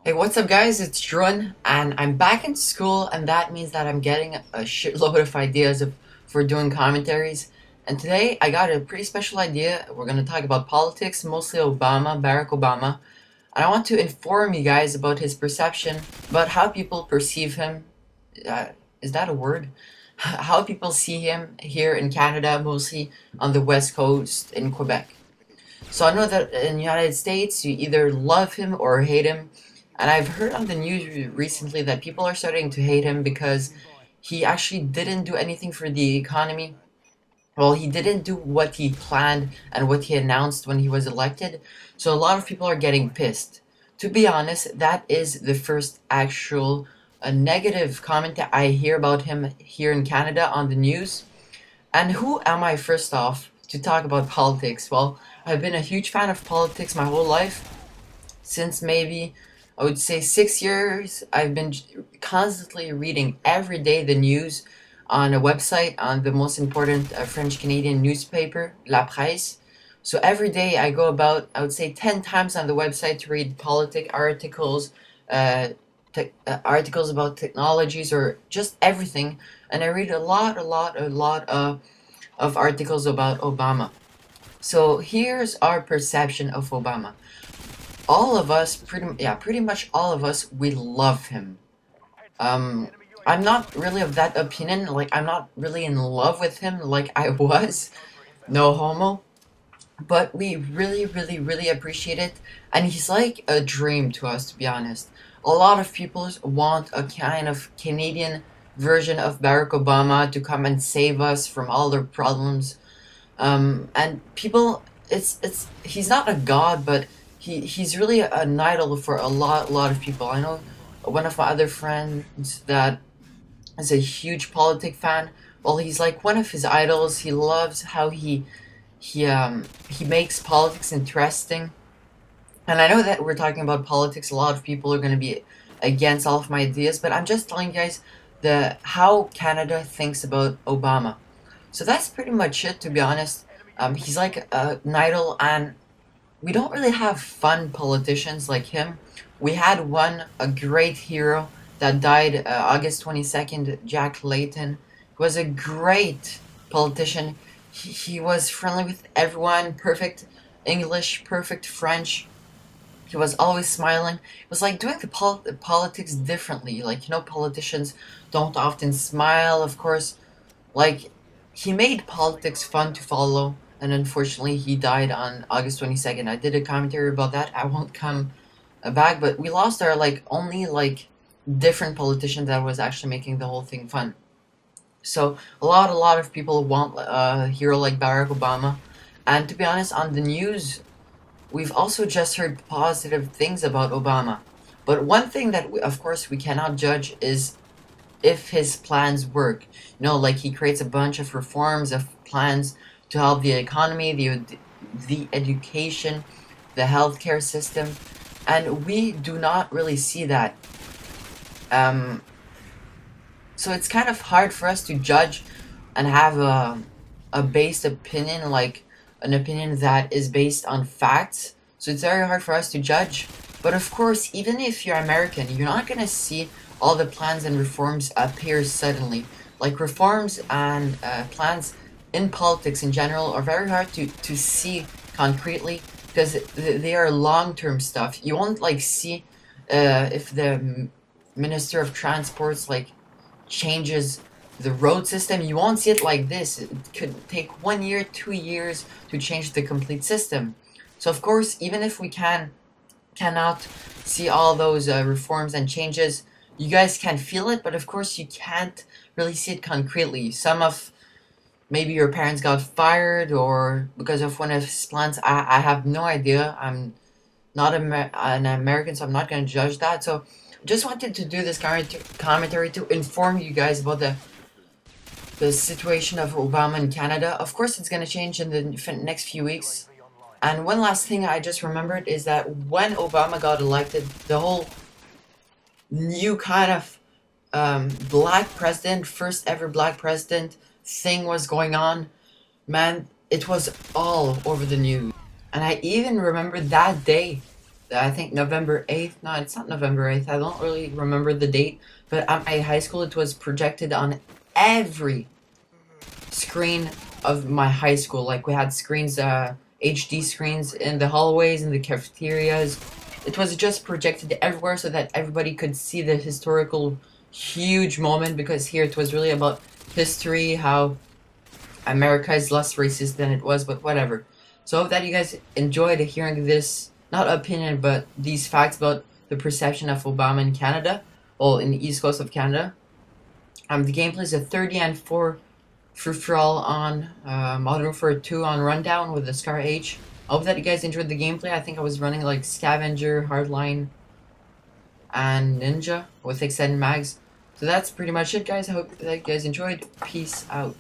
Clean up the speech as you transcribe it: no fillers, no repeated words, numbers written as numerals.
Hey, what's up guys? It's Drun and I'm back in school, and that means that I'm getting a shitload of ideas for doing commentaries. And today I got a pretty special idea. We're going to talk about politics, mostly Barack Obama. And I want to inform you guys about his perception, about how people perceive him. Uh, is that a word? How people see him here in Canada, mostly on the West Coast in Quebec. So I know that in the United States, you either love him or hate him. And I've heard on the news recently that people are starting to hate him because he actually didn't do anything for the economy. Well, he didn't do what he planned and what he announced when he was elected. So a lot of people are getting pissed. To be honest, that is the first actual negative comment that I hear about him here in Canada on the news. And who am I, first off, to talk about politics? Well, I've been a huge fan of politics my whole life. Since maybe, I would say, 6 years, I've been constantly reading every day the news on a website, on the most important French-Canadian newspaper, La Presse. So every day I go about, I would say, 10 times on the website to read politic articles, articles about technologies, or just everything. And I read a lot of articles about Obama. So here's our perception of Obama. All of us, pretty much all of us, we love him. Um, I'm not really of that opinion. Like, I'm not really in love with him like I was. No homo. But we really appreciate it. And he's like a dream to us, to be honest. A lot of people want a kind of Canadian version of Barack Obama to come and save us from all their problems. And people, he's not a god, but he's really an idol for a lot of people. I know one of my other friends that is a huge politic fan. Well, he's like one of his idols. He loves how he makes politics interesting. And I know that we're talking about politics. A lot of people are going to be against all of my ideas, but I'm just telling you guys how Canada thinks about Obama. So that's pretty much it, to be honest. He's like an idol, and we don't really have fun politicians like him. We had a great hero that died August 22nd, Jack Layton. He was a great politician. He was friendly with everyone, perfect English, perfect French. He was always smiling. It was like doing the politics differently. Like, politicians don't often smile, of course. Like, he made politics fun to follow, and unfortunately he died on August 22nd. I did a commentary about that. I won't come back, but we lost our only different politician that was actually making the whole thing fun. So a lot of people want a hero like Barack Obama. And to be honest, on the news, we've also just heard positive things about Obama. But one thing that, of course, we cannot judge is if his plans work. Like, he creates a bunch of reforms, of plans to help the economy, the education, the healthcare system, and we do not really see that. So it's kind of hard for us to judge and have a based opinion, like an opinion that is based on facts. So it's very hard for us to judge. But of course, even if you're American, you're not gonna see all the plans and reforms appear suddenly. Like, reforms and plans in politics in general are very hard to see concretely, because they are long-term stuff. You won't see if the Minister of Transports changes the road system. You won't see it like this. It could take 1 year, 2 years to change the complete system. So of course, even if we cannot see all those reforms and changes, you guys can feel it, but of course you can't really see it concretely. Maybe your parents got fired, or because of one of his plans. I have no idea. I'm not an American, so I'm not going to judge that. So just wanted to do this commentary to inform you guys about the situation of Obama in Canada. Of course, it's going to change in the next few weeks. And one last thing I just remembered is that when Obama got elected, the whole new kind of black president, first ever black president thing was going on. Man, it was all over the news. And I even remember that day I think November 8th. No, it's not November 8th. I don't really remember the date. But at my high school, it was projected on every screen of my high school. Like we had screens, HD screens in the hallways, in the cafeterias. It was just projected everywhere so that everybody could see the historical huge moment, because here it was really about history, how America is less racist than it was, but whatever. So I hope that you guys enjoyed hearing this, not opinion, but these facts about the perception of Obama in Canada, well, in the east coast of Canada. The gameplay is a 30 and 4 free-for-all on Modern Warfare 2 on Rundown with the Scar H. I hope that you guys enjoyed the gameplay. I think I was running like Scavenger, Hardline, and Ninja with extended mags. So that's pretty much it, guys. I hope that you guys enjoyed. Peace out.